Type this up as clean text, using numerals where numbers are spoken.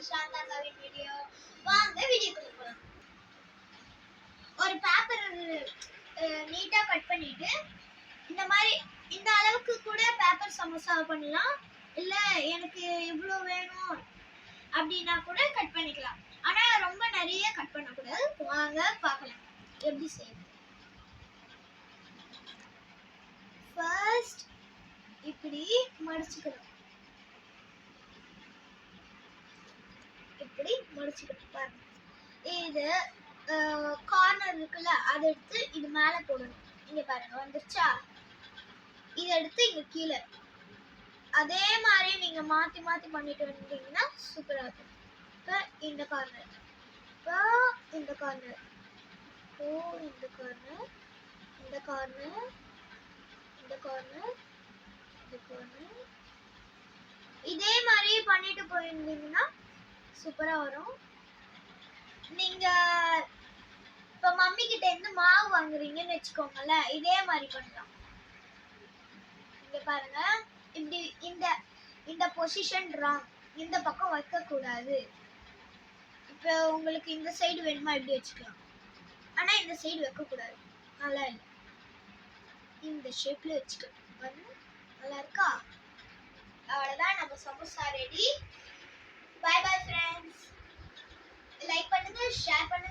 Shantha Kavin video. வாங்க வீடியோக்குள்ள போலாம். ஒரு பேப்பர் நீட்டா கட் பண்ணிட்டு இந்த மாதிரி இந்த அளவுக்கு கூட பேப்பர் சமோசா பண்ணலாம். இல்ல எனக்கு இவ்ளோ வேணும் அப்படினா கூட கட் பண்ணிக்கலாம். ஆனா ரொம்ப நிறைய கட் பண்ண கூடாது. வாங்க பார்க்கலாம் எப்படி செய்யறது. ஃபர்ஸ்ட் இப்படி மடிச்சுக்கணும். இப்படி மடிச்சுக்கிட்டு பாருங்க. இது கார்னர் இருக்குல்ல, அதை எடுத்து இது மேல போடணும். இங்க பாருங்க வந்துருச்சா? இதை எடுத்து இங்க கீழே அதே மாதிரி நீங்க மாத்தி மாத்தி பண்ணிட்டு வந்தீங்கன்னா சூப்பரா இருக்கும். இப்போ இந்த கார்னர், இப்போ இந்த கார்னர், இப்போ இந்த கார்னர், இந்த கார்னர், இந்த கார்னர், இந்த கார்னர், இதே மாதிரி பண்ணிட்டு போயிருந்தீங்கன்னா சூப்பரா வரும். நீங்க இப்ப மம்மி கிட்ட இருந்து மாவு வாங்குறீங்கன்னு வச்சுக்கோங்கல்ல, இதே மாதிரி பண்ணலாம். இங்க பாருங்க, இப்படி இந்த பொசிஷன் ராங், இந்த பக்கம் வைக்க கூடாது. இப்ப உங்களுக்கு இந்த சைடு வேணுமா இப்படி வச்சுக்கலாம், ஆனா இந்த சைடு வைக்க கூடாது. நல்லா இல்லை, இந்த ஷேப்ல வச்சுக்கலாம். பாருங்க நல்லா இருக்கா? அவ்வளவுதான், நம்ம samosa ready. Bye bye friends. Like பண்ணுங்க, ஷேர் பண்ணுங்க.